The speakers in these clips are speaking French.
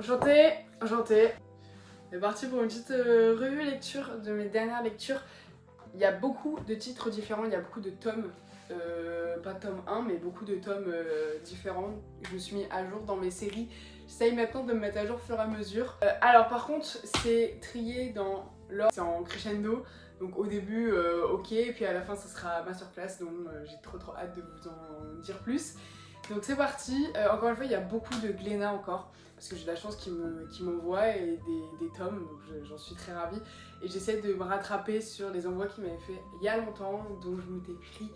Enchantée. On est parti pour une petite revue lecture de mes dernières lectures. Il y a beaucoup de titres différents, il y a beaucoup de tomes, pas tome 1 mais beaucoup de tomes différents. Je me suis mis à jour dans mes séries. J'essaye maintenant de me mettre à jour au fur et à mesure. Alors par contre c'est trié dans l'ordre, c'est en crescendo. Donc au début ok, et puis à la fin ça sera masterclass, donc j'ai trop hâte de vous en dire plus. Donc c'est parti, encore une fois il y a beaucoup de Glénat encore, parce que j'ai de la chance qu'il m'envoie et des tomes, donc j'en suis très ravie. Et j'essaie de me rattraper sur les envois qu'il m'avait fait il y a longtemps, donc je m'étais pris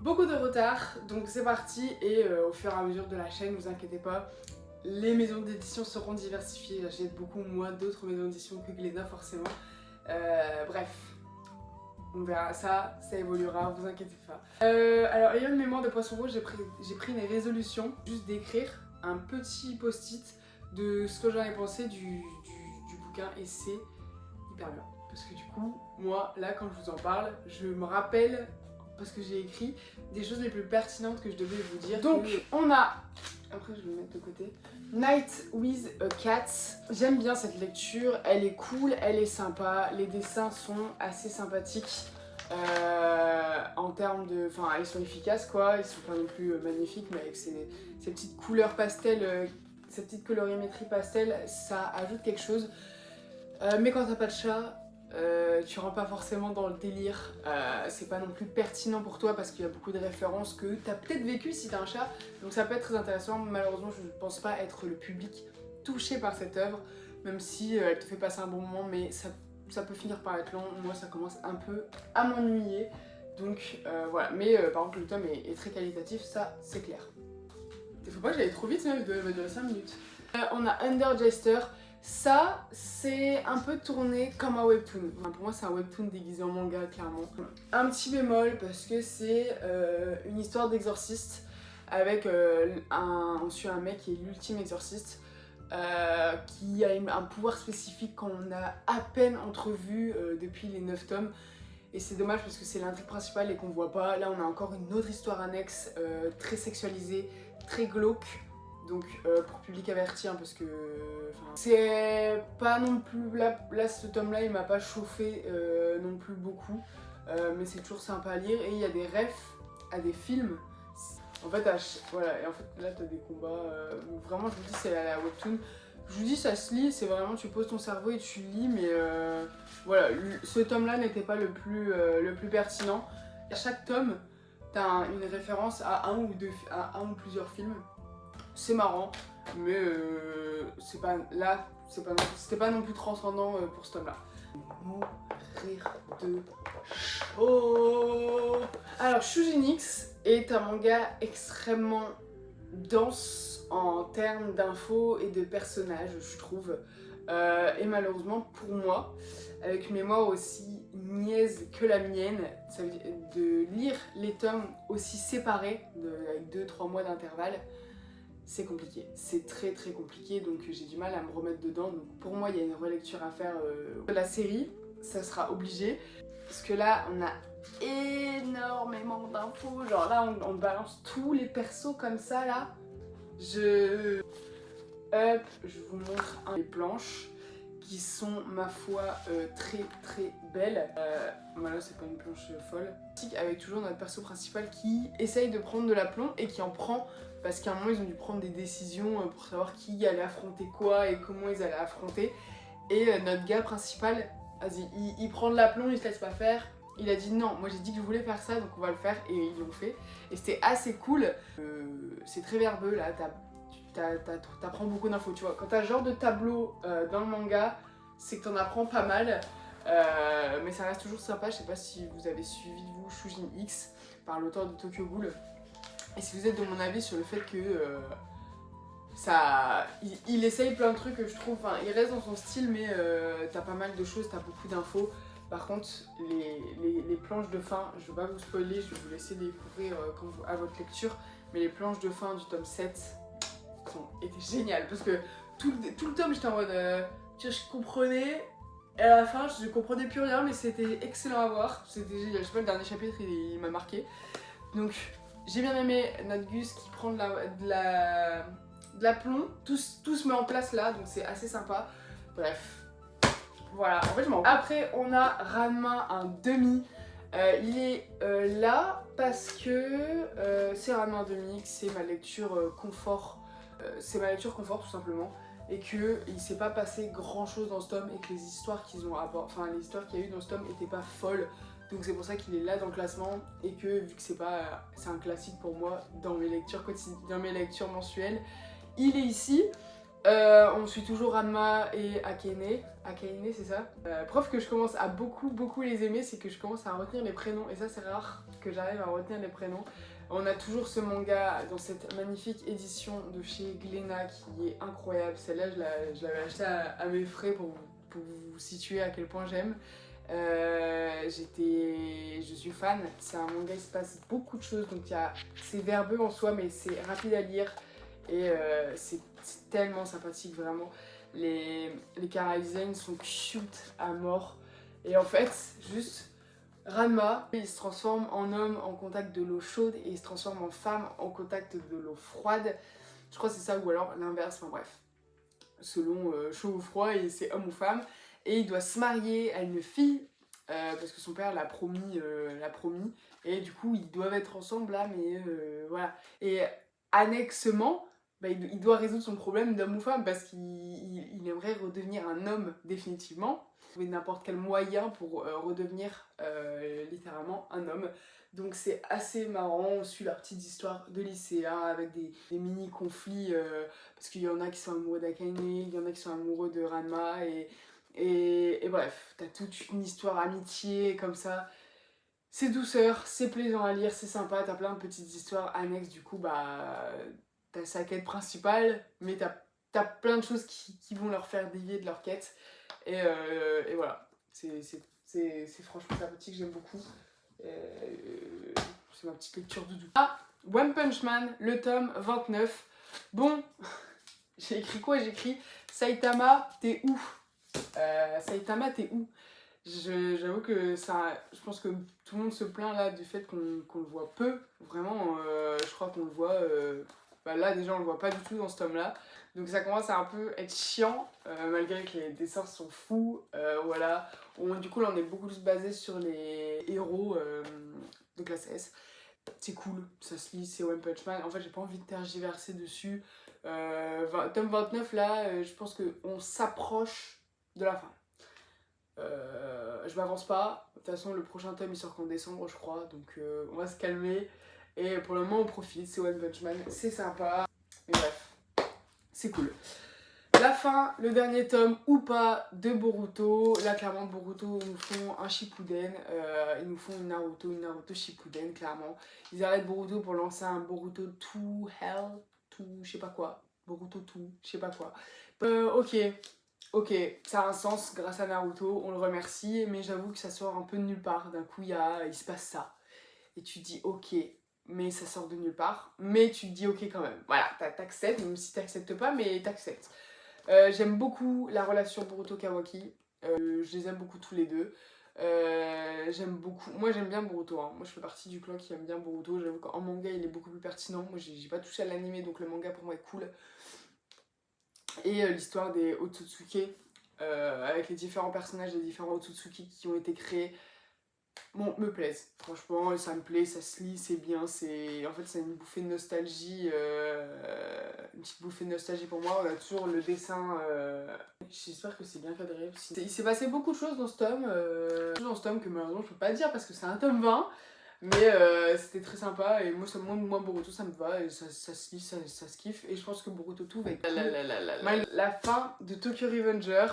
beaucoup de retard. Donc c'est parti, et au fur et à mesure de la chaîne, ne vous inquiétez pas, les maisons d'édition seront diversifiées. J'achète beaucoup moins d'autres maisons d'édition que Glénat forcément. Bref. On verra ça évoluera, vous inquiétez pas. Alors ayant une mémoire de poisson rouge, j'ai pris une résolution, juste d'écrire un petit post-it de ce que j'en ai pensé du bouquin, et c'est hyper bien. Parce que du coup, moi là quand je vous en parle, je me rappelle, parce que j'ai écrit, des choses les plus pertinentes que je devais vous dire. Donc on a, après je vais le mettre de côté, Night with a Cat. J'aime bien cette lecture, elle est cool, elle est sympa, les dessins sont assez sympathiques en termes de... Enfin ils sont efficaces quoi, ils sont pas non plus magnifiques, mais avec ces petites couleurs pastel, cette petite colorimétrie pastel, ça ajoute quelque chose. Mais quand t'as pas de chat, tu rentres pas forcément dans le délire, c'est pas non plus pertinent pour toi parce qu'il y a beaucoup de références que t'as peut-être vécu si t'as un chat, donc ça peut être très intéressant. Malheureusement je ne pense pas être le public touché par cette œuvre, même si elle te fait passer un bon moment, mais ça peut finir par être long. Moi ça commence un peu à m'ennuyer, donc voilà. Mais par contre le tome est très qualitatif, ça c'est clair. Il faut pas que j'aille trop vite, sinon il doit durer 5 minutes. On a Under Jester. Ça, c'est un peu tourné comme un webtoon. Enfin, pour moi, c'est un webtoon déguisé en manga, clairement. Un petit bémol, parce que c'est une histoire d'exorciste avec on suit un mec qui est l'ultime exorciste, qui a un pouvoir spécifique qu'on a à peine entrevu depuis les 9 tomes. Et c'est dommage parce que c'est l'intrigue principale et qu'on voit pas. Là, on a encore une autre histoire annexe, très sexualisée, très glauque. Donc pour public averti, hein, parce que c'est pas non plus, là ce tome là il m'a pas chauffé non plus beaucoup, mais c'est toujours sympa à lire, et il y a des refs à des films. En fait voilà, et en fait là t'as des combats, vraiment je vous dis c'est à la webtoon, je vous dis ça se lit, c'est vraiment tu poses ton cerveau et tu lis, mais voilà, ce tome là n'était pas le plus pertinent. À chaque tome t'as une référence à un ou plusieurs films. C'est marrant, mais c'était pas non plus transcendant pour ce tome-là. Mourir de chaud. Alors, Shujinix est un manga extrêmement dense en termes d'infos et de personnages, je trouve. Et malheureusement pour moi, avec une mémoire aussi niaise que la mienne, ça veut dire de lire les tomes aussi séparés, avec 2-3 mois d'intervalle, c'est compliqué, c'est très compliqué, donc j'ai du mal à me remettre dedans. Donc pour moi il y a une relecture à faire de la série, ça sera obligé, parce que là on a énormément d'infos, genre là on balance tous les persos comme ça là. Je vous montre les planches qui sont ma foi très belles. Voilà, c'est pas une planche folle. Avec toujours notre perso principal qui essaye de prendre de l'aplomb et qui en prend, parce qu'à un moment ils ont dû prendre des décisions pour savoir qui allait affronter quoi et comment ils allaient affronter. Et notre gars principal, vas-y, il prend de l'aplomb, il se laisse pas faire. Il a dit non, moi j'ai dit que je voulais faire ça, donc on va le faire, et ils l'ont fait. Et c'était assez cool. C'est très verbeux là, t'apprends beaucoup d'infos, tu vois. Quand t'as ce genre de tableau dans le manga, c'est que t'en apprends pas mal. Mais ça reste toujours sympa. Je sais pas si vous avez suivi, vous, Shujin X par l'auteur de Tokyo Ghoul, et si vous êtes de mon avis sur le fait que il essaye plein de trucs que je trouve, enfin il reste dans son style, mais t'as pas mal de choses, t'as beaucoup d'infos. Par contre les planches de fin, je vais pas vous spoiler, je vais vous laisser les découvrir à votre lecture, mais les planches de fin du tome 7 étaient géniales, parce que tout le tome j'étais en mode je comprenais, et à la fin je comprenais plus rien, mais c'était excellent à voir, c'était génial. Je sais pas, le dernier chapitre il m'a marqué. Donc j'ai bien aimé notre Gus qui prend de de l'aplomb, tout se met en place là, donc c'est assez sympa. Bref, voilà, en fait je m'en rends compte. Après on a Ranma un demi. Il est là parce que c'est Ranma un demi, que c'est ma lecture confort. C'est ma lecture confort tout simplement. Et qu'il ne s'est pas passé grand chose dans ce tome et que les histoires qu'il y a eu dans ce tome n'étaient pas folles. Donc c'est pour ça qu'il est là dans le classement et que vu que c'est un classique pour moi dans mes lectures quotidiennes, dans mes lectures mensuelles, il est ici. On suit toujours Ranma et Akane. Akane, c'est ça. Preuve que je commence à beaucoup les aimer, c'est que je commence à retenir les prénoms. Et ça, c'est rare que j'arrive à retenir les prénoms. On a toujours ce manga dans cette magnifique édition de chez Glénat qui est incroyable. Celle-là, je l'avais acheté à mes frais pour vous situer à quel point j'aime. Je suis fan. C'est un manga, il se passe beaucoup de choses. Donc c'est verbeux en soi, mais c'est rapide à lire. Et c'est tellement sympathique, vraiment. Les chara-designs sont cute à mort. Et en fait, juste Ranma, il se transforme en homme en contact de l'eau chaude et il se transforme en femme en contact de l'eau froide. Je crois que c'est ça, ou alors l'inverse, enfin bref. Selon chaud ou froid, c'est homme ou femme. Et il doit se marier à une fille, parce que son père l'a promis. Et du coup, ils doivent être ensemble là, mais voilà. Et annexement, il doit résoudre son problème d'homme ou femme parce qu'il aimerait redevenir un homme définitivement. Trouver n'importe quel moyen pour redevenir littéralement un homme. Donc c'est assez marrant, on suit leur petite histoire de lycéen avec des mini-conflits parce qu'il y en a qui sont amoureux d'Akane, il y en a qui sont amoureux de Ranma et bref, t'as toute une histoire amitié comme ça. C'est douceur, c'est plaisant à lire, c'est sympa, t'as plein de petites histoires annexes, du coup t'as sa quête principale, mais t'as plein de choses qui vont leur faire dévier de leur quête. Et voilà, c'est franchement sympathique, j'aime beaucoup. C'est ma petite lecture doudou. Ah, One Punch Man, le tome 29. Bon, j'ai écrit quoi? J'ai écrit Saitama, t'es où? Saitama, t'es où? J'avoue que ça, je pense que tout le monde se plaint là du fait qu'on le voit peu. Vraiment, je crois qu'on le voit. Là, déjà, on le voit pas du tout dans ce tome-là. Donc, ça commence à un peu être chiant, malgré que les dessins sont fous. Voilà. Du coup, là, on est beaucoup plus basé sur les héros de classe S. C'est cool, ça se lit, c'est One Punch Man. En fait, j'ai pas envie de tergiverser dessus. Tome 29, là, je pense qu'on s'approche de la fin. Je m'avance pas. De toute façon, le prochain tome il sort qu'en décembre, je crois. Donc, on va se calmer. Et pour le moment, on profite. C'est One Punch Man, c'est sympa. Mais bref, c'est cool. La fin, le dernier tome ou pas de Boruto. Là, clairement, Boruto, ils nous font un Shippuden. Ils nous font une Naruto Shippuden, clairement. Ils arrêtent Boruto pour lancer un Boruto 2 Hell, 2 je sais pas quoi. Boruto 2, je sais pas quoi. Ok, ça a un sens grâce à Naruto, on le remercie, mais j'avoue que ça sort un peu de nulle part. D'un coup, il se passe ça. Et tu te dis ok, mais ça sort de nulle part. Mais tu te dis ok quand même. Voilà, t'acceptes, même si t'acceptes pas, mais t'acceptes. J'aime beaucoup la relation Boruto-Kawaki. Je les aime beaucoup tous les deux. J'aime beaucoup. Moi j'aime bien Boruto. Hein. Moi je fais partie du clan qui aime bien Boruto. J'avoue qu'en manga il est beaucoup plus pertinent. Moi j'ai pas touché à l'anime donc le manga pour moi est cool. Et l'histoire des Otsutsuki, avec les différents personnages des différents Otsutsuki qui ont été créés, bon, me plaisent. Franchement, ça me plaît, ça se lit, c'est bien. En fait, c'est une bouffée de nostalgie, une petite bouffée de nostalgie pour moi. On a toujours le dessin. J'espère que c'est bien cadré. Il s'est passé beaucoup de choses dans ce tome, que malheureusement je peux pas dire parce que c'est un tome 20. Mais c'était très sympa et moi Boruto ça me va et ça se lit, ça se kiffe et je pense que Boruto tout va être cool. La fin de Tokyo Revenger,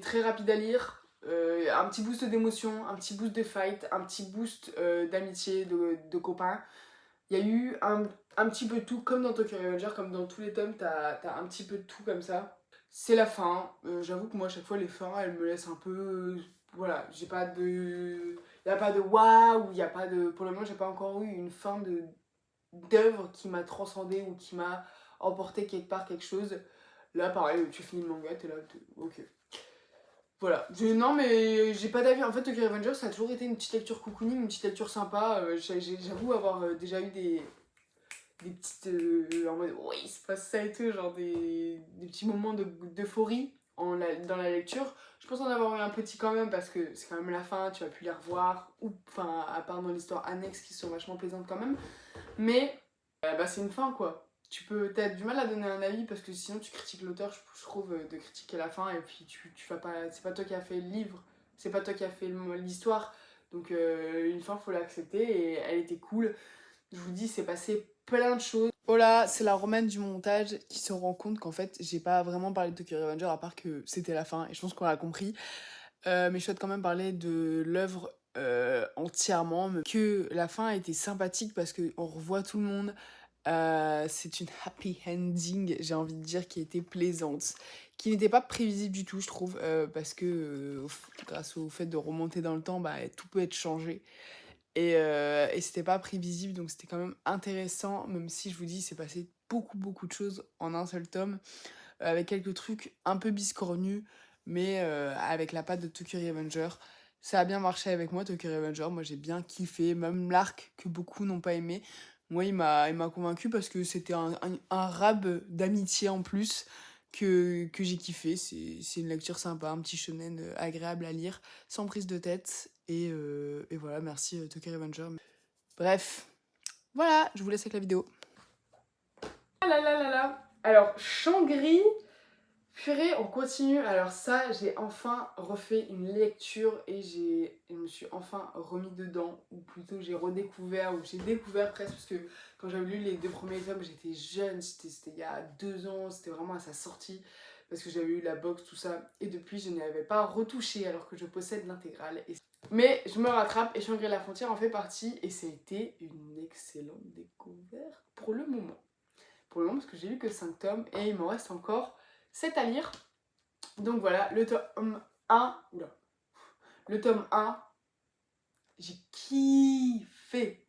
très rapide à lire, un petit boost d'émotion, un petit boost de fight, un petit boost d'amitié, de copains. Il y a eu un petit peu de tout comme dans Tokyo Revenger, comme dans tous les tomes, t'as un petit peu de tout comme ça. C'est la fin, j'avoue que moi à chaque fois les fins elles me laissent un peu... voilà, j'ai pas de... Il n'y a pas de waouh, il y a pas de... Pour le moment, j'ai pas encore eu une fin d'œuvre qui m'a transcendé ou qui m'a emporté quelque part quelque chose. Là, pareil, tu finis le manga, t'es là, ok. Voilà. Non, mais j'ai pas d'avis. En fait, Tokyo Revengers, ça a toujours été une petite lecture cocooning, une petite lecture sympa. J'avoue avoir déjà eu des petites... en mode, oui, il se passe ça et tout, genre des petits moments d'euphorie dans la lecture. Je pense en avoir eu un petit quand même, parce que c'est quand même la fin, tu vas plus les revoir, ou, enfin, à part dans l'histoire annexe qui sont vachement plaisantes quand même. Mais, bah, c'est une fin, quoi. Tu peux peut-être du mal à donner un avis parce que sinon tu critiques l'auteur, je trouve, de critiquer la fin et puis tu vas pas. C'est pas toi qui as fait le livre, c'est pas toi qui as fait l'histoire. Donc une fin faut l'accepter et elle était cool. Je vous dis, c'est passé plein de choses. Oh là, c'est la romaine du montage qui se rend compte qu'en fait j'ai pas vraiment parlé de Tokyo Revenger à part que c'était la fin et je pense qu'on l'a compris. Mais je souhaite quand même parler de l'œuvre entièrement, que la fin a été sympathique parce qu'on revoit tout le monde. C'est une happy ending, j'ai envie de dire, qui était plaisante, qui n'était pas prévisible du tout, je trouve, parce que grâce au fait de remonter dans le temps, bah, tout peut être changé. Et c'était pas prévisible, donc c'était quand même intéressant, même si je vous dis, c'est passé beaucoup de choses en un seul tome, avec quelques trucs un peu biscornus, mais avec la patte de Tokyo Revenger. Ça a bien marché avec moi, Tokyo Revenger. Moi, j'ai bien kiffé, même l'arc que beaucoup n'ont pas aimé. Moi, il m'a convaincu parce que c'était un rab d'amitié en plus que j'ai kiffé. C'est une lecture sympa, un petit shonen agréable à lire, sans prise de tête. Et voilà, merci Tokyo Revenger. Bref, voilà, je vous laisse avec la vidéo. Ah là là là là. Alors, Shangri, purée, on continue. Alors ça, j'ai enfin refait une lecture et je me suis enfin remis dedans, ou plutôt j'ai redécouvert, ou j'ai découvert presque, parce que quand j'avais lu les 2 premiers tomes, j'étais jeune, c'était il y a 2 ans, c'était vraiment à sa sortie, parce que j'avais eu la box, tout ça, et depuis je n'y avais pas retouché alors que je possède l'intégrale. Mais je me rattrape et Shangri-La Frontière en fait partie, et ça a été une excellente découverte pour le moment. Pour le moment, parce que j'ai lu que 5 tomes et il m'en reste encore 7 à lire. Donc voilà, le tome 1, le tome 1, j'ai kiffé,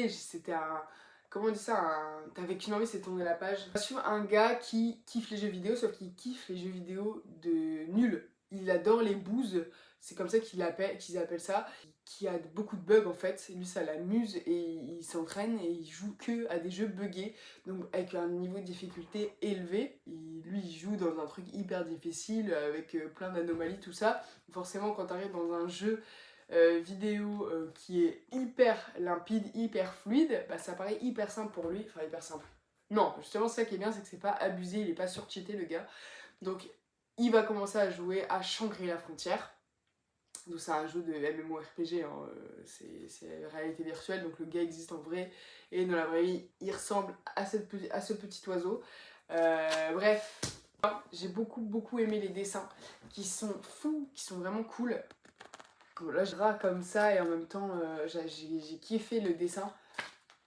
c'était un, comment on dit ça, t'avais qu'une envie, c'est de tourner la page. Sur un gars qui kiffe les jeux vidéo, sauf qu'il kiffe les jeux vidéo de nul. Il adore les bouses, c'est comme ça qu'ils appellent ça, qui a beaucoup de bugs en fait. Lui ça l'amuse et il s'entraîne et il joue que à des jeux buggés, donc avec un niveau de difficulté élevé. Lui il joue dans un truc hyper difficile avec plein d'anomalies, tout ça. Forcément quand t'arrives dans un jeu vidéo qui est hyper limpide, hyper fluide, bah ça paraît hyper simple pour lui, enfin hyper simple. Non, justement c'est ça qui est bien, c'est que c'est pas abusé, il est pas surcheaté le gars. Donc il va commencer à jouer à Shangri-La Frontière. Donc c'est un jeu de MMORPG, hein, c'est réalité virtuelle, donc le gars existe en vrai, et dans la vraie vie, il ressemble à ce petit oiseau. Bref, j'ai beaucoup aimé les dessins, qui sont fous, qui sont vraiment cool. Là je ras comme ça et en même temps j'ai kiffé le dessin.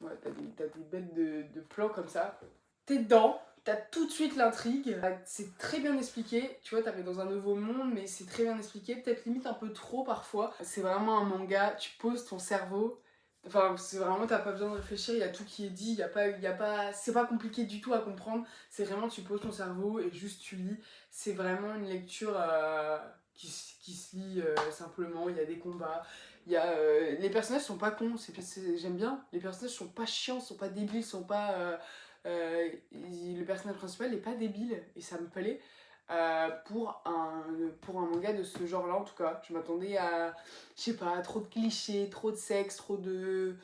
Ouais, t'as des bêtes de plans comme ça. T'es dedans, t'as tout de suite l'intrigue. C'est très bien expliqué. Tu vois, t'arrives dans un nouveau monde, mais c'est très bien expliqué. Peut-être limite un peu trop parfois. C'est vraiment un manga, tu poses ton cerveau. Enfin, c'est vraiment, t'as pas besoin de réfléchir, il y a tout qui est dit, c'est pas compliqué du tout à comprendre. C'est vraiment, tu poses ton cerveau et juste tu lis. C'est vraiment une lecture qui se lit simplement. Il y a des combats. Les personnages sont pas cons, j'aime bien. Les personnages sont pas chiants, sont pas débiles, sont pas. Le personnage principal n'est pas débile et ça me plaît. Pour un manga de ce genre là en tout cas, je m'attendais à, je sais pas, trop de clichés, trop de sexe, trop de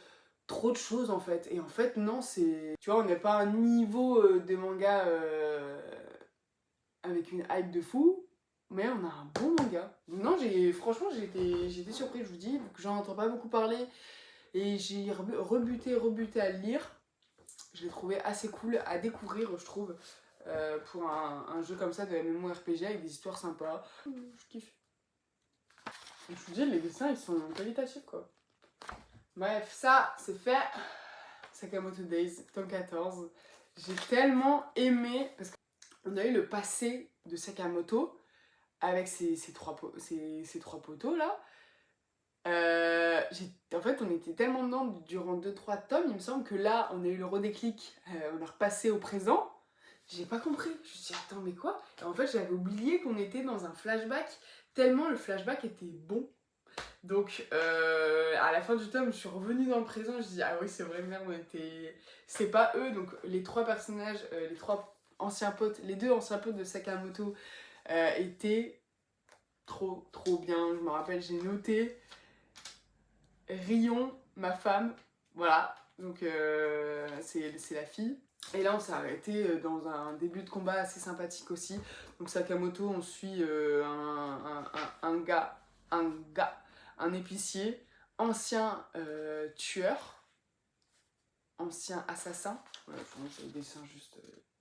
choses en fait, et en fait non, c'est, tu vois, on n'est pas à un niveau de manga avec une hype de fou, mais on a un bon manga. Non, franchement j'ai été surpris, je vous dis, vu que j'en entends pas beaucoup parler et j'ai rebuté à le lire. Je l'ai trouvé assez cool à découvrir, je trouve, pour un jeu comme ça de MMORPG avec des histoires sympas. Je kiffe. Je vous dis, les dessins, ils sont qualitatifs, quoi. Bref, ça, c'est fait. Sakamoto Days, tome 14. J'ai tellement aimé, parce qu'on a eu le passé de Sakamoto, avec ces trois poteaux, là. En fait, on était tellement dedans durant 2-3 tomes, il me semble que là, on a eu le redéclic, on est repassé au présent. J'ai pas compris, je me suis dit, attends, mais quoi? Et en fait, j'avais oublié qu'on était dans un flashback, tellement le flashback était bon. Donc à la fin du tome, je suis revenue dans le présent, je dis ah oui c'est vrai, merde, c'est pas eux. Donc les 3 personnages, les 3 anciens potes, les 2 anciens potes de Sakamoto étaient trop bien. Je me rappelle, j'ai noté Rion, ma femme, voilà, donc c'est la fille. Et là on s'est arrêté dans un début de combat assez sympathique aussi. Donc Sakamoto, on suit un épicier, ancien tueur, ancien assassin. Voilà, c'est des dessins juste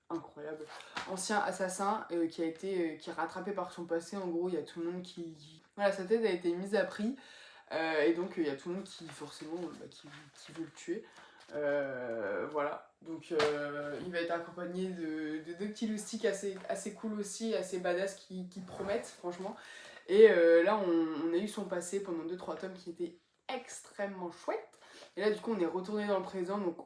incroyables. Ancien assassin qui est rattrapé par son passé. En gros, il y a tout le monde qui... Voilà, sa tête a été mise à prix. Et donc il y a tout le monde qui forcément qui veut le tuer. Voilà, donc il va être accompagné de 2 petits loustiques assez cool aussi, assez badass qui promettent franchement. Et là on a eu son passé pendant 2-3 tomes qui était extrêmement chouette. Et là du coup on est retourné dans le présent, donc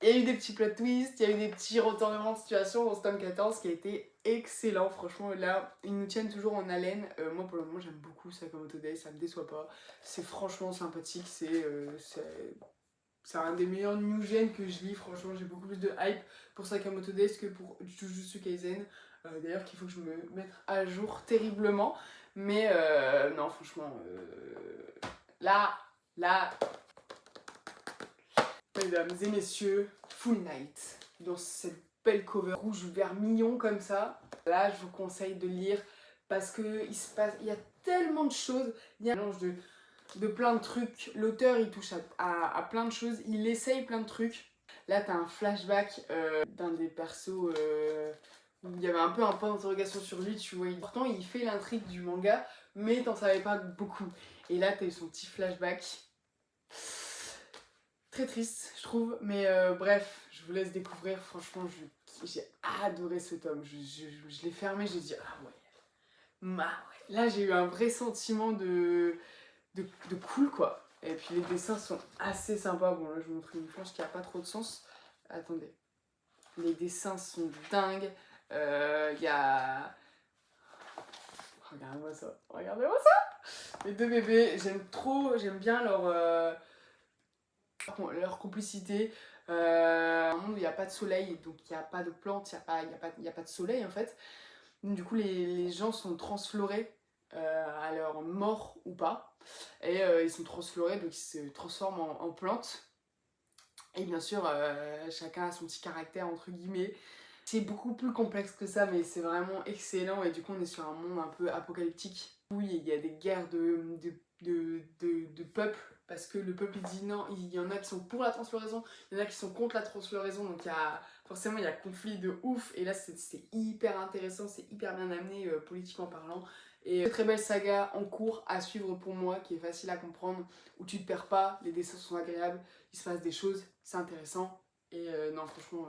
il y a eu des petits plot twists, il y a eu des petits retournements de situation dans ce tome 14 qui a été excellent. Franchement, là, ils nous tiennent toujours en haleine. Moi, pour le moment, j'aime beaucoup Sakamoto Days, ça me déçoit pas. C'est franchement sympathique, c'est un des meilleurs new gen que je lis. Franchement, j'ai beaucoup plus de hype pour Sakamoto Days que pour Jujutsu Kaisen. D'ailleurs, qu'il faut que je me mette à jour terriblement. Mais non, franchement, là, mesdames et messieurs, Full Night, dans cette belle cover rouge vermillon comme ça. Là, je vous conseille de lire parce que il y a tellement de choses, il y a un mélange de plein de trucs. L'auteur, il touche à plein de choses, il essaye plein de trucs. Là, t'as un flashback d'un des persos où il y avait un peu un point d'interrogation sur lui, tu vois. Pourtant, il fait l'intrigue du manga, mais t'en savais pas beaucoup. Et là, t'as eu son petit flashback. Très triste, je trouve, mais bref, je vous laisse découvrir. Franchement, j'ai adoré ce tome. Je l'ai fermé, j'ai dit ah ouais, ouais. Là, j'ai eu un vrai sentiment de cool quoi. Et puis les dessins sont assez sympas. Bon, là, je vous montre une planche qui a pas trop de sens. Attendez, les dessins sont dingues. Il y a. Regardez-moi ça, regardez-moi ça. Les 2 bébés, j'aime bien leur complicité. Un monde où il n'y a pas de soleil, donc il n'y a pas de plantes, il y a pas de soleil en fait. Donc, du coup, les gens sont transflorés à leur mort ou pas. Et ils sont transflorés, donc ils se transforment en plantes. Et bien sûr, chacun a son petit caractère, entre guillemets. C'est beaucoup plus complexe que ça, mais c'est vraiment excellent. Et du coup, on est sur un monde un peu apocalyptique. Oui, il y a des guerres de peuples, parce que le peuple il dit non, il y en a qui sont pour la transfloraison, il y en a qui sont contre la transfloraison, donc forcément il y a conflit de ouf. Et là, c'est hyper intéressant, c'est hyper bien amené politiquement parlant. Et très belle saga en cours à suivre pour moi, qui est facile à comprendre, où tu te perds pas, les dessins sont agréables, il se passe des choses, c'est intéressant. Et non, franchement,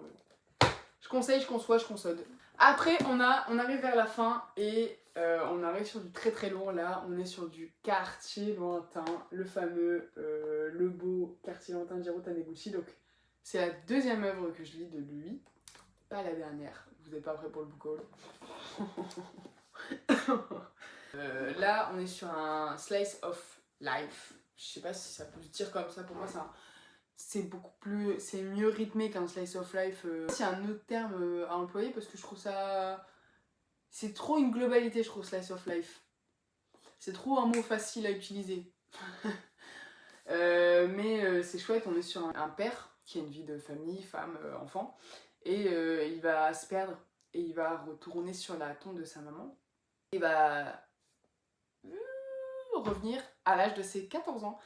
je conseille, je conçois, je consode. Après, on arrive vers la fin et on arrive sur du très lourd. Là, on est sur du quartier lointain, le fameux, le beau quartier lointain de Jiro Taniguchi. Donc, c'est la 2e œuvre que je lis de lui, pas la dernière. Vous n'êtes pas prêts pour le book haul. Là, on est sur un slice of life. Je sais pas si ça peut se dire comme ça. Pour moi, c'est c'est mieux rythmé qu'un slice of life. C'est un autre terme à employer parce que je trouve ça, c'est trop une globalité, je trouve, slice of life. C'est trop un mot facile à utiliser. Mais c'est chouette, on est sur un père qui a une vie de famille, femme, enfant, et il va se perdre et il va retourner sur la tombe de sa maman. Il va revenir à l'âge de ses 14 ans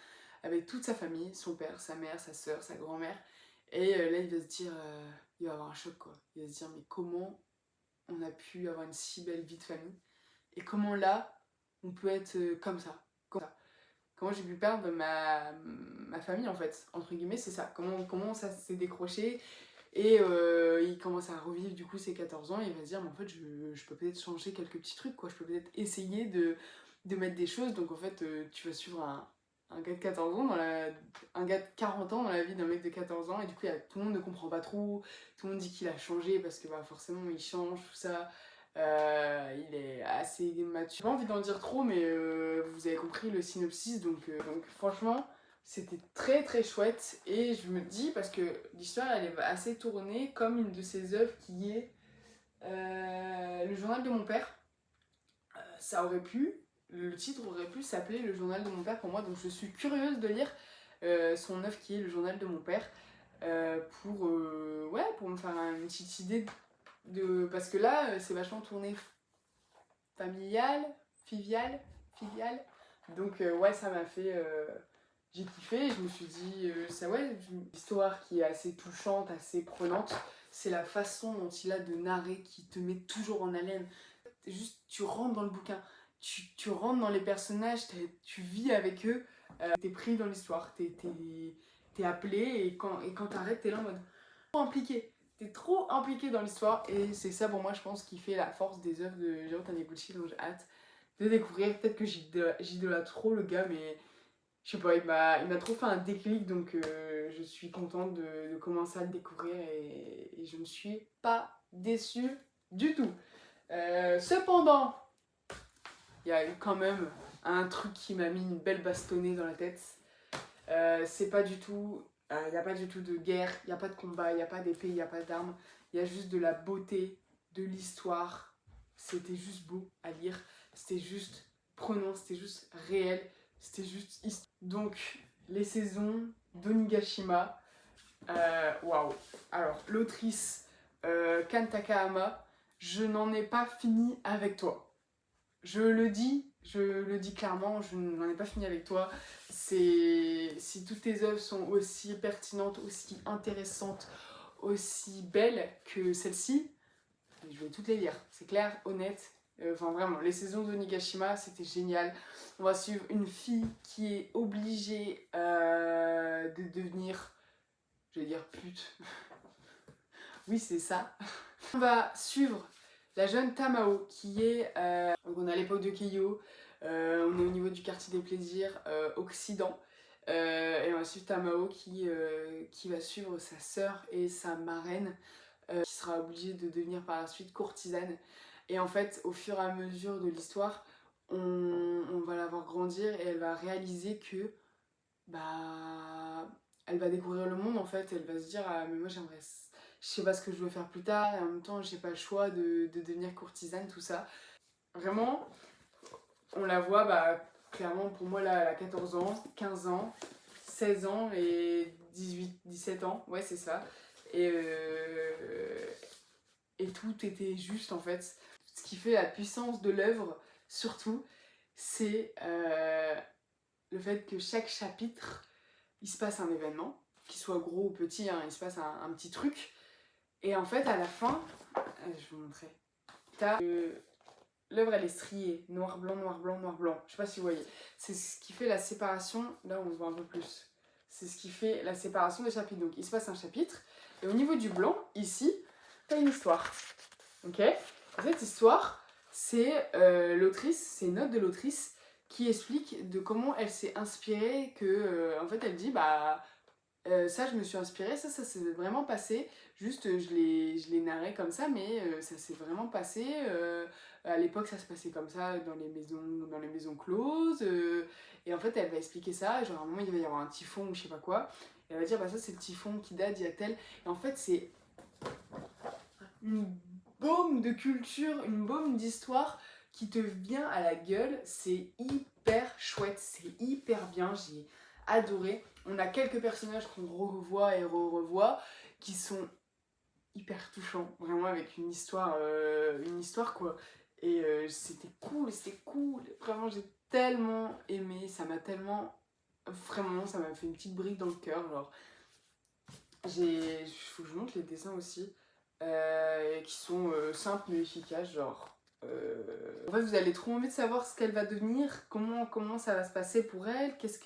avec toute sa famille, son père, sa mère, sa soeur, sa grand-mère. Et là, il va se dire, il va avoir un choc quoi. Il va se dire, mais comment on a pu avoir une si belle vie de famille et comment là, on peut être comme ça. Comment j'ai pu perdre ma famille en fait, entre guillemets, c'est ça. Comment ça s'est décroché. Et il commence à revivre du coup ses 14 ans et il va se dire, mais en fait, je peux peut-être changer quelques petits trucs quoi. Je peux peut-être essayer de mettre des choses. Donc en fait, tu vas suivre un gars de 14 ans un gars de 40 ans dans la vie d'un mec de 14 ans et du coup tout le monde ne comprend pas trop, tout le monde dit qu'il a changé parce que bah, forcément il change, tout ça. Il est assez mature. J'ai pas envie d'en dire trop, mais vous avez compris le synopsis, donc franchement, c'était très très chouette. Et je me dis, parce que l'histoire elle est assez tournée comme une de ses œuvres qui est Le journal de mon père. Ça aurait pu, le titre aurait pu s'appeler Le journal de mon père pour moi, donc je suis curieuse de lire son œuvre qui est Le journal de mon père pour me faire une petite idée parce que là c'est vachement tourné familial, filial. Donc ouais, ça m'a fait j'ai kiffé, je me suis dit une histoire qui est assez touchante, assez prenante. C'est la façon dont il a de narrer qui te met toujours en haleine. Juste tu rentres dans le bouquin, tu rentres dans les personnages, tu vis avec eux, t'es pris dans l'histoire, t'es appelé et quand t'arrêtes t'es là en mode trop impliqué. T'es trop impliqué dans l'histoire et c'est ça pour moi je pense qui fait la force des œuvres de Jiro Taniguchi, donc j'ai hâte de découvrir. Peut-être que j'idolâtre trop le gars, mais je sais pas, il m'a trop fait un déclic, donc je suis contente de commencer à le découvrir et je ne suis pas déçue du tout. Cependant, il y a eu quand même un truc qui m'a mis une belle bastonnée dans la tête. C'est pas du tout... Il n'y a pas du tout de guerre, il n'y a pas de combat, il n'y a pas d'épée, il n'y a pas d'armes. Il y a juste de la beauté, de l'histoire. C'était juste beau à lire. C'était juste prenant, c'était juste réel. C'était juste... Donc, les saisons d'Onigashima. Waouh. Alors, l'autrice Kan Takahama, je n'en ai pas fini avec toi. Je le dis clairement, je n'en ai pas fini avec toi. Si toutes tes œuvres sont aussi pertinentes, aussi intéressantes, aussi belles que celle-ci, je vais toutes les lire. C'est clair, honnête. Enfin vraiment, les saisons d'Onigashima, c'était génial. On va suivre une fille qui est obligée de devenir, je vais dire pute. Oui, c'est ça. On va suivre la jeune Tamao qui est... donc on est à l'époque de Keiyo, on est au niveau du quartier des plaisirs Occident. Et on va suivre Tamao qui va suivre sa sœur et sa marraine qui sera obligée de devenir par la suite courtisane. Et en fait, au fur et à mesure de l'histoire, on va la voir grandir et elle va réaliser que elle va découvrir le monde en fait. Elle va se dire ah, mais moi j'aimerais, je sais pas ce que je veux faire plus tard et en même temps j'ai pas le choix de devenir courtisane, tout ça. Vraiment, on la voit clairement pour moi là elle a 14 ans, 15 ans, 16 ans et 17 ans, ouais c'est ça. Et tout était juste en fait. Ce qui fait la puissance de l'œuvre, surtout, c'est le fait que chaque chapitre, il se passe un événement, qu'il soit gros ou petit, hein, il se passe un petit truc. Et en fait, à la fin, je vais vous montrer. L'œuvre, elle est striée, noir, blanc, noir, blanc, noir, blanc. Je sais pas si vous voyez. C'est ce qui fait la séparation. Là, on voit un peu plus. C'est ce qui fait la séparation des chapitres. Donc, il se passe un chapitre. Et au niveau du blanc, ici, t'as une histoire. Ok ? Et cette histoire, c'est l'autrice, c'est une note de l'autrice qui explique de comment elle s'est inspirée, que en fait elle dit ça je me suis inspirée, ça s'est vraiment passé, juste je l'ai narré comme ça, mais ça s'est vraiment passé, à l'époque ça se passait comme ça dans les maisons closes, et en fait elle va expliquer ça, genre à un moment il va y avoir un typhon ou je sais pas quoi, et elle va dire ça c'est le typhon qui date d'il y a tel, et en fait c'est une baume de culture, une baume d'histoire qui te vient à la gueule. C'est hyper chouette, c'est hyper bien, j'ai adoré. On a quelques personnages qu'on revoit et revoit qui sont hyper touchants, vraiment avec une histoire quoi. Et c'était cool, vraiment j'ai tellement aimé, ça m'a tellement, vraiment ça m'a fait une petite brique dans le cœur, genre. Faut que je montre les dessins aussi. Qui sont simples mais efficaces, genre en fait vous avez trop envie de savoir ce qu'elle va devenir, comment ça va se passer pour elle, qu'est-ce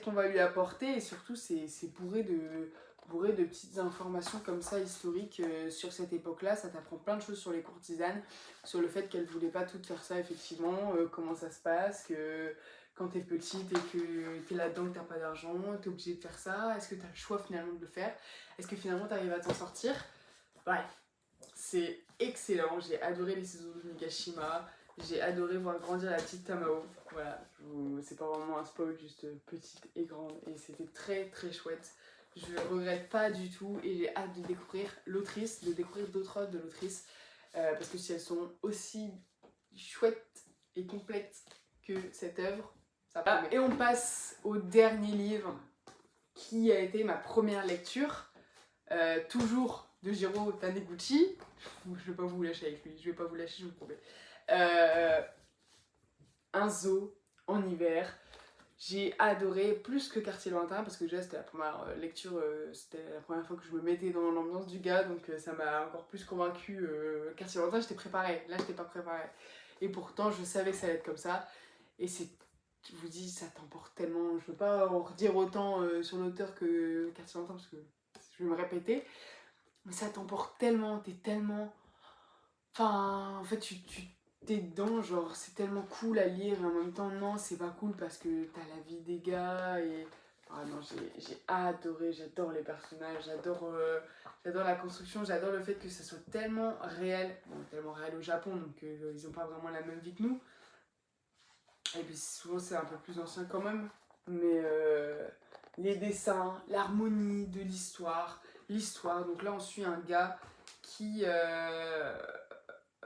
qu'on va lui apporter, et surtout c'est bourré de petites informations comme ça historiques sur cette époque là. Ça t'apprend plein de choses sur les courtisanes, sur le fait qu'elles voulaient pas toutes faire ça effectivement, comment ça se passe, que quand t'es petite et que t'es là-dedans, que t'as pas d'argent, t'es obligé de faire ça, est-ce que t'as le choix finalement de le faire, est-ce que finalement t'arrives à t'en sortir. Bref, c'est excellent, j'ai adoré les saisons de Nigashima, j'ai adoré voir grandir la petite Tamao. Voilà, c'est pas vraiment un spoil, juste petite et grande, et c'était très très chouette. Je regrette pas du tout et j'ai hâte de découvrir l'autrice, de découvrir d'autres œuvres de l'autrice, parce que si elles sont aussi chouettes et complètes que cette œuvre, ça promet. Et on passe au dernier livre qui a été ma première lecture, toujours de Jiro Taniguchi. Je vais pas vous lâcher avec lui, je vais pas vous lâcher, je vous promets. Un zoo en hiver. J'ai adoré plus que Quartier Lointain parce que déjà c'était la première lecture, c'était la première fois que je me mettais dans l'ambiance du gars, donc ça m'a encore plus convaincue. Quartier Lointain, j'étais préparée, là j'étais pas préparée. Et pourtant je savais que ça allait être comme ça. Et c'est, je vous dis, ça t'emporte tellement. Je veux pas en redire autant sur l'auteur que Quartier Lointain parce que je vais me répéter. Mais ça t'emporte tellement, t'es tellement... Enfin, en fait, t'es dedans, genre, c'est tellement cool à lire et en même temps, non, c'est pas cool parce que t'as la vie des gars et... Ah non, j'ai adoré, j'adore les personnages, j'adore la construction, j'adore le fait que ça soit tellement réel. Bon, tellement réel au Japon, donc ils ont pas vraiment la même vie que nous. Et puis souvent, c'est un peu plus ancien quand même. Mais les dessins, l'harmonie de l'histoire, donc là, on suit un gars qui...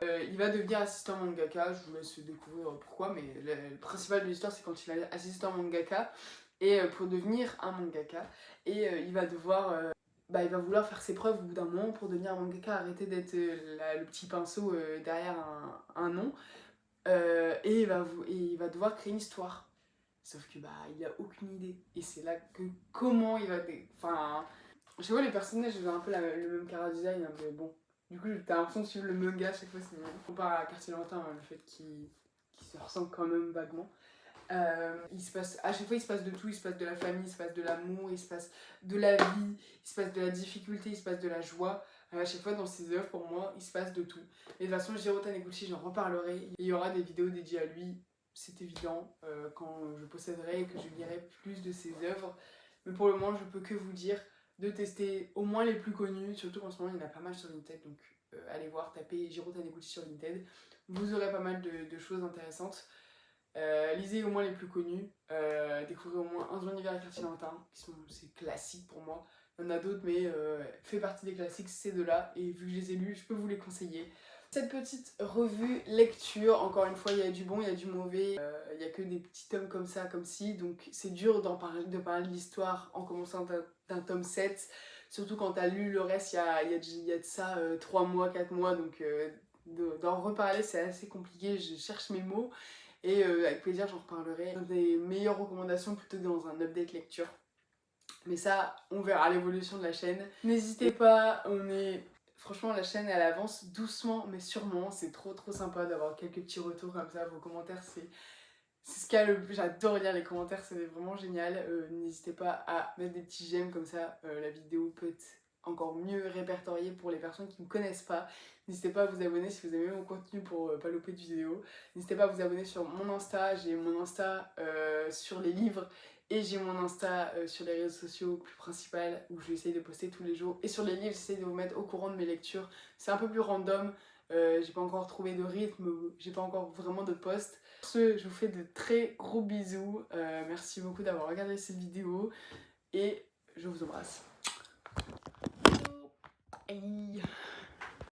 il va devenir assistant mangaka, je vous laisse découvrir pourquoi, mais le principal de l'histoire c'est quand il est assistant mangaka et pour devenir un mangaka et il va devoir il va vouloir faire ses preuves au bout d'un moment pour devenir un mangaka, arrêter d'être le petit pinceau derrière un nom et il va devoir créer une histoire. Sauf que il a aucune idée et c'est là que comment il va... Enfin, je sais pas, les personnages ils ont un peu le même chara-design, hein, mais bon. Du coup, t'as l'impression de suivre le manga à chaque fois, c'est mignon. Comparé à Quartier Lointain, le fait qu'il se ressemble quand même vaguement. À chaque fois, il se passe de tout, il se passe de la famille, il se passe de l'amour, il se passe de la vie, il se passe de la difficulté, il se passe de la joie. À chaque fois, dans ses œuvres, pour moi, il se passe de tout. Et de toute façon, Jiro Taniguchi, j'en reparlerai. Il y aura des vidéos dédiées à lui, c'est évident, quand je posséderai et que je lirai plus de ses œuvres. Mais pour le moment, je peux que vous dire de tester au moins les plus connus, surtout qu'en ce moment il y en a pas mal sur Vinted, donc allez voir, tapez Jiro Taniguchi sur Vinted, vous aurez pas mal de choses intéressantes. Lisez au moins les plus connus, découvrez au moins Un univers et Quartier Lointain, c'est classique pour moi. Il y en a d'autres, mais fait partie des classiques, ces deux-là, et vu que je les ai lus, je peux vous les conseiller. Cette petite revue lecture, encore une fois, il y a du bon, il y a du mauvais, il n'y a que des petits tomes comme ça, comme ci, donc c'est dur de parler de l'histoire en commençant d'un tome 7, surtout quand tu as lu le reste il y a de ça 3 mois, 4 mois, donc d'en reparler c'est assez compliqué, je cherche mes mots, et avec plaisir j'en reparlerai. Des meilleures recommandations plutôt dans un update lecture. Mais ça, on verra l'évolution de la chaîne. N'hésitez pas, franchement, la chaîne elle avance doucement mais sûrement. C'est trop sympa d'avoir quelques petits retours comme ça. Vos commentaires, c'est ce qu'il y a le plus. J'adore lire les commentaires, c'est vraiment génial. N'hésitez pas à mettre des petits j'aime comme ça. La vidéo peut être encore mieux répertoriée pour les personnes qui ne me connaissent pas. N'hésitez pas à vous abonner si vous aimez mon contenu pour pas louper de vidéos. N'hésitez pas à vous abonner sur mon Insta. J'ai mon Insta sur les livres. Et j'ai mon Insta sur les réseaux sociaux plus principal où j'essaye de poster tous les jours. Et sur les livres, j'essaye de vous mettre au courant de mes lectures. C'est un peu plus random. J'ai pas encore trouvé de rythme, j'ai pas encore vraiment de post. Sur ce, je vous fais de très gros bisous. Merci beaucoup d'avoir regardé cette vidéo. Et je vous embrasse. Bisous. Aïe.